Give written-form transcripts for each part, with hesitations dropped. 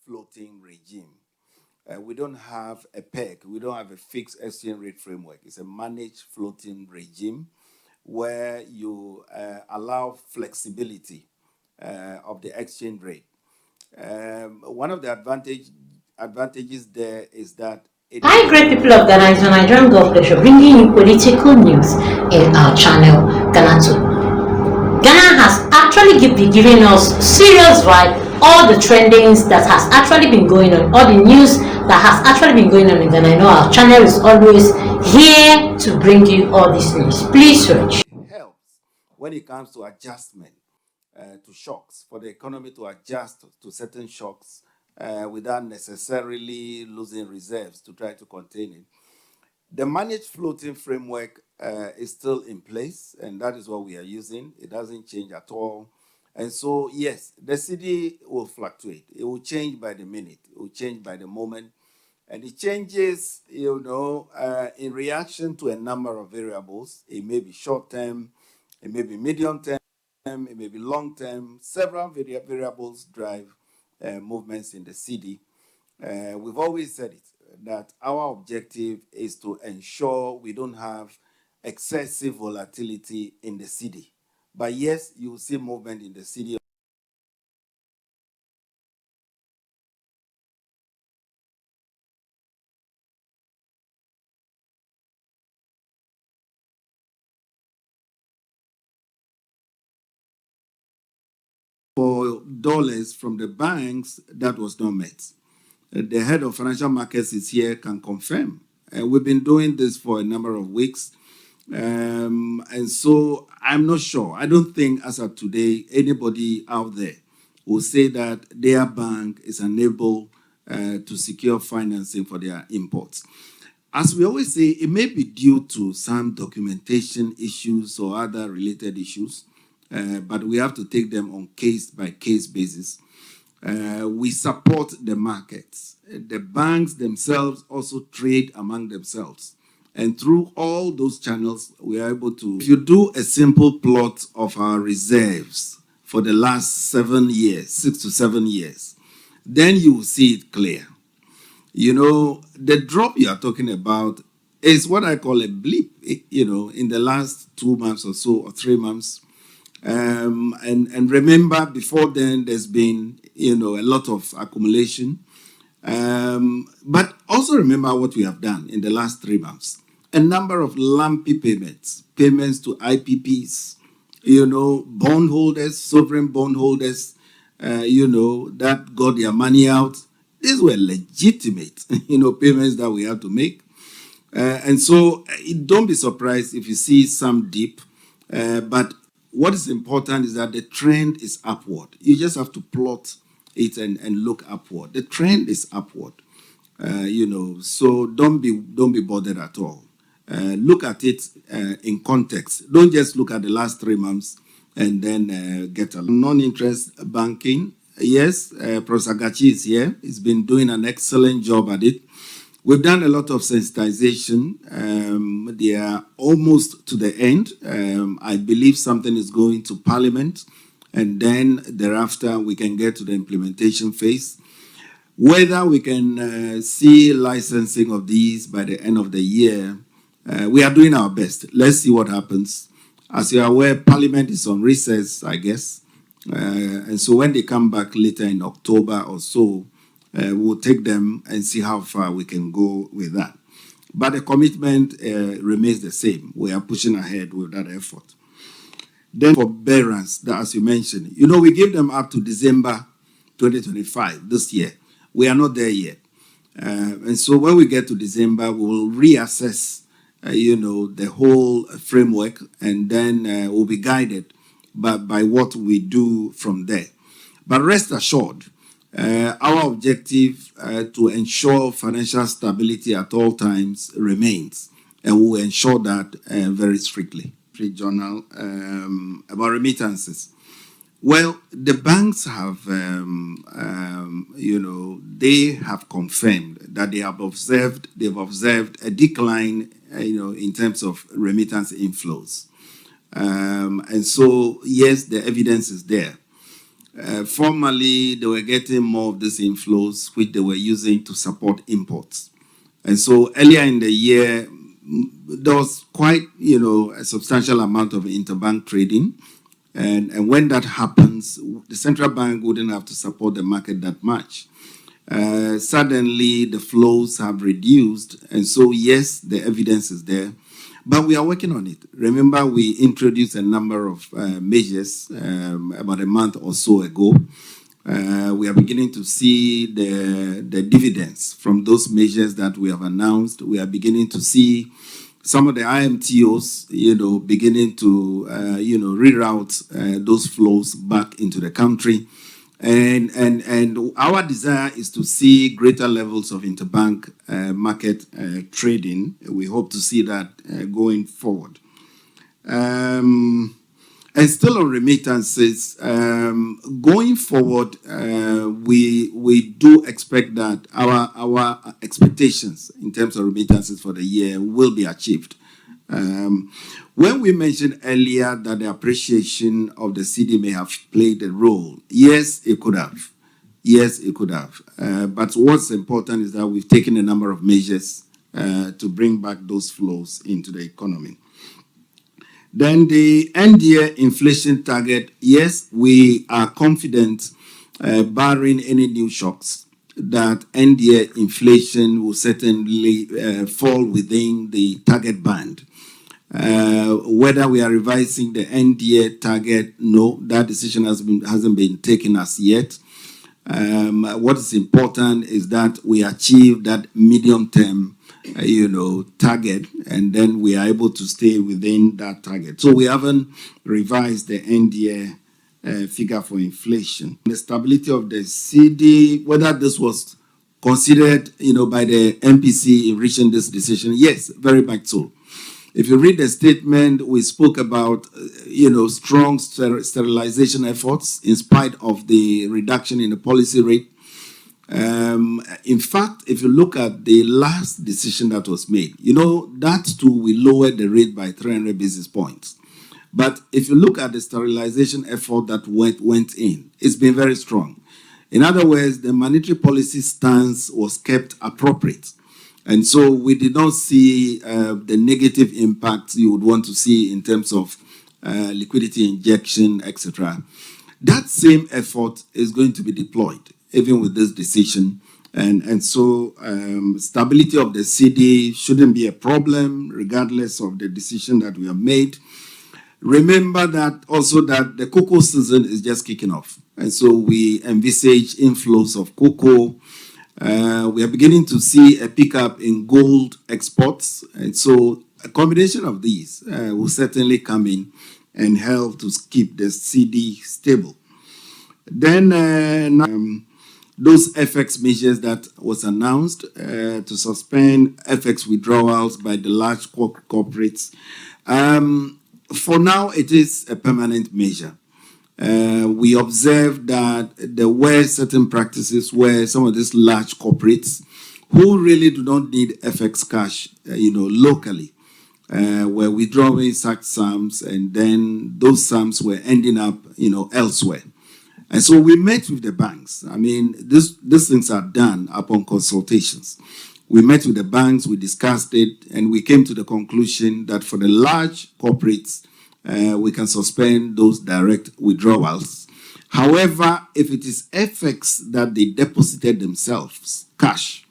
floating regime. We don't have a peg. We don't have a fixed exchange rate framework. It's a managed floating regime where you allow flexibility of the exchange rate. One of the advantages there is that Hi, great people of Ghana. It's your Nigerian Gulf Lecture bringing you political news in our channel, Ghanatube. Ghana has actually been giving us serious vibe, all the trendings that has actually been going on, all the news that has actually been going on in Ghana. I know our channel is always here to bring you all this news. Please search. it helps when it comes to adjustment to shocks, for the economy to adjust to certain shocks without necessarily losing reserves to try to contain it. The managed floating framework is still in place, and that is what we are using. It doesn't change at all. And so, yes, the city will fluctuate. It will change by the minute. It will change by the moment. And it changes, in reaction to a number of variables. It may be short term, it may be medium term, it may be long term. Several variables drive movements in the city. We've always said it that our objective is to ensure we don't have excessive volatility in the city. But yes, you will see movement in the city. For dollars from the banks, that was not met. The head of financial markets is here, can confirm. We've been doing this for a number of weeks. And so I'm not sure. I don't think, as of today, anybody out there will say that their bank is unable to secure financing for their imports. As we always say, it may be due to some documentation issues or other related issues, but we have to take them on case-by-case basis. We support the markets. The banks themselves also trade among themselves. And through all those channels, we are able to. If you do a simple plot of our reserves for the last 7 years, 6 to 7 years, then you will see it clear. The drop you are talking about is what I call a blip, in the last 2 months or so, or 3 months. And remember, before then, there's been, a lot of accumulation. But also remember what we have done in the last 3 months. A number of lumpy payments to IPPs, bondholders, sovereign bondholders, that got their money out. These were legitimate, payments that we had to make. And so don't be surprised if you see some dip. But what is important is that the trend is upward. You just have to plot it and look upward. The trend is upward, so don't be bothered at all. Look at it in context. Don't just look at the last 3 months and then get a non-interest banking. Yes, Professor Gachi is here. He's been doing an excellent job at it. We've done a lot of sensitization. They are almost to the end. I believe something is going to Parliament, and then thereafter we can get to the implementation phase. Whether we can see licensing of these by the end of the year, we are doing our best. Let's see what happens. As you are aware, Parliament is on recess, I guess. And so when they come back later in October or so, we'll take them and see how far we can go with that. But the commitment remains the same. We are pushing ahead with that effort. Then forbearance, that as you mentioned, we give them up to December 2025 this year. We are not there yet. And so when we get to December, we will reassess, the whole framework, and then we'll be guided by what we do from there. But rest assured, our objective to ensure financial stability at all times remains, and we will ensure that very strictly. Journal about remittances. Well, the banks have, they have confirmed that they've observed a decline, in terms of remittance inflows. And so, yes, the evidence is there. Formerly, they were getting more of these inflows, which they were using to support imports. And so earlier in the year, there was quite, a substantial amount of interbank trading. And when that happens, the central bank wouldn't have to support the market that much. Suddenly, the flows have reduced. And so, yes, the evidence is there. But we are working on it. Remember, we introduced a number of measures about a month or so ago. We are beginning to see the dividends from those measures that we have announced. We are beginning to see some of the IMTOs, beginning to, reroute those flows back into the country. And our desire is to see greater levels of interbank market trading. We hope to see that going forward. And still on remittances, going forward, we do expect that our expectations in terms of remittances for the year will be achieved. When we mentioned earlier that the appreciation of the CD may have played a role, yes, it could have. Yes, it could have. But what's important is that we've taken a number of measures to bring back those flows into the economy. Then the end-year inflation target, yes, we are confident, barring any new shocks, that end-year inflation will certainly fall within the target band. Whether we are revising the end-year target, no, that decision hasn't been taken as yet. What is important is that we achieve that medium-term target, and then we are able to stay within that target. So we haven't revised the end year figure for inflation. The stability of the CD, whether this was considered, by the MPC in reaching this decision, yes, very much so. If you read the statement, we spoke about, strong sterilization efforts in spite of the reduction in the policy rate. In fact, if you look at the last decision that was made, that too, we lowered the rate by 300 basis points. But if you look at the sterilization effort that went in, it's been very strong. In other words, the monetary policy stance was kept appropriate. And so we did not see the negative impact you would want to see in terms of liquidity injection, etc. That same effort is going to be deployed, even with this decision. And so stability of the CD shouldn't be a problem, regardless of the decision that we have made. Remember that also that the cocoa season is just kicking off. And so we envisage inflows of cocoa. We are beginning to see a pickup in gold exports. And so a combination of these will certainly come in and help to keep the CD stable. Then those FX measures that was announced to suspend FX withdrawals by the large corporates. For now, it is a permanent measure. We observed that there were certain practices where some of these large corporates who really do not need FX cash, locally, were withdrawing such sums, and then those sums were ending up, elsewhere. And so we met with the banks. I mean, these things are done upon consultations. We met with the banks, we discussed it, and we came to the conclusion that for the large corporates, we can suspend those direct withdrawals. However, if it is FX that they deposited themselves, cash,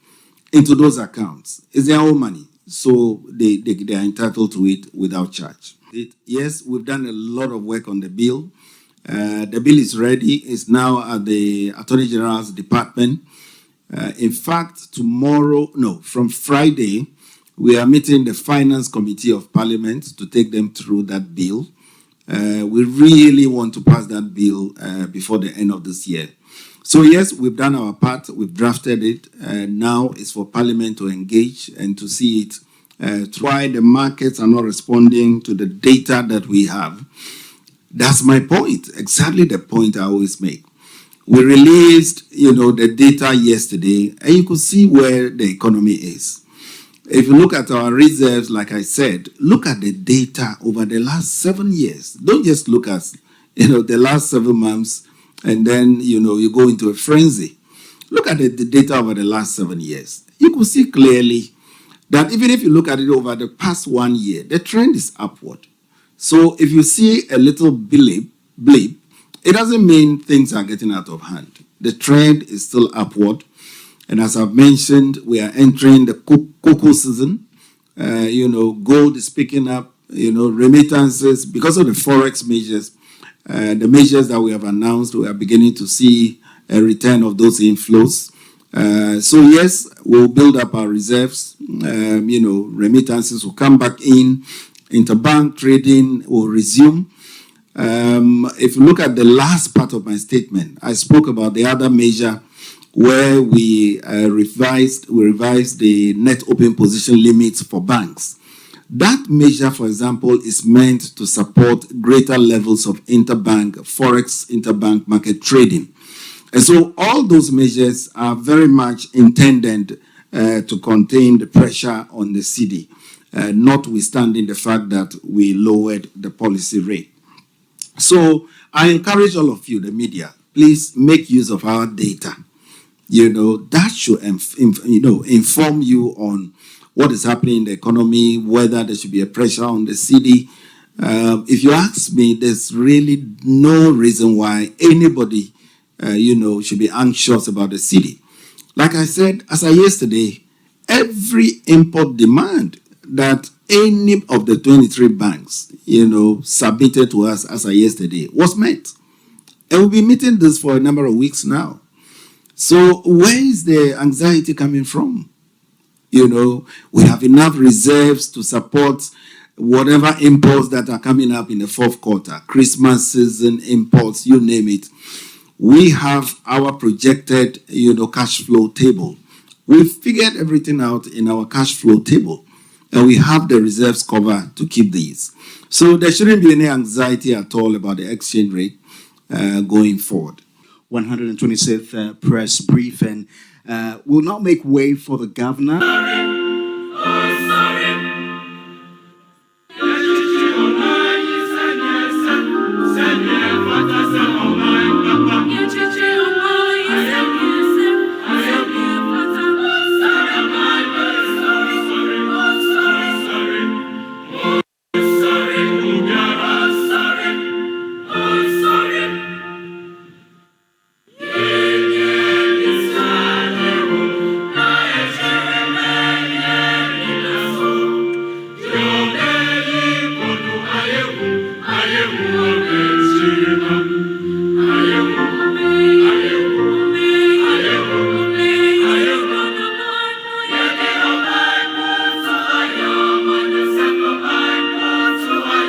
into those accounts, it's their own money. So they are entitled to it without charge. Yes, we've done a lot of work on the bill. The bill is ready. It's now at the Attorney General's department. In fact, from Friday, we are meeting the Finance Committee of Parliament to take them through that bill. We really want to pass that bill before the end of this year. So yes, we've done our part. We've drafted it. Now it's for Parliament to engage and to see it. Why the markets are not responding to the data that we have. That's my point, exactly the point I always make. We released, the data yesterday, and you could see where the economy is. If you look at our reserves, like I said, look at the data over the last 7 years. Don't just look at, the last 7 months and then you go into a frenzy. Look at the data over the last 7 years. You could see clearly that even if you look at it over the past 1 year, the trend is upward. So if you see a little blip, it doesn't mean things are getting out of hand. The trend is still upward. And as I've mentioned, we are entering the cocoa season. Gold is picking up, remittances, because of the forex measures, the measures that we have announced, we are beginning to see a return of those inflows. So yes, we'll build up our reserves. Remittances will come back in. Interbank trading will resume. If you look at the last part of my statement, I spoke about the other measure where we revised the net open position limits for banks. That measure, for example, is meant to support greater levels of interbank market trading. And so all those measures are very much intended to contain the pressure on the cedi, notwithstanding the fact that we lowered the policy rate. So I encourage all of you, the media, please make use of our data. That should inform you on what is happening in the economy, whether there should be a pressure on the cedi. If you ask me, there's really no reason why anybody should be anxious about the cedi. Like I said, as of yesterday, every import demand that any of the 23 banks, submitted to us as of yesterday was met. And we'll be meeting this for a number of weeks now. So where is the anxiety coming from? We have enough reserves to support whatever imports that are coming up in the fourth quarter, Christmas season imports, you name it. We have our projected, cash flow table. We've figured everything out in our cash flow table, and we have the reserves covered to keep these. So there shouldn't be any anxiety at all about the exchange rate going forward. 126th press briefing will now make way for the governor.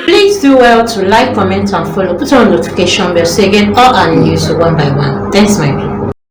Please do well to like, comment, and follow. Put on notification bell so you get all our news one by one. Thanks, my people.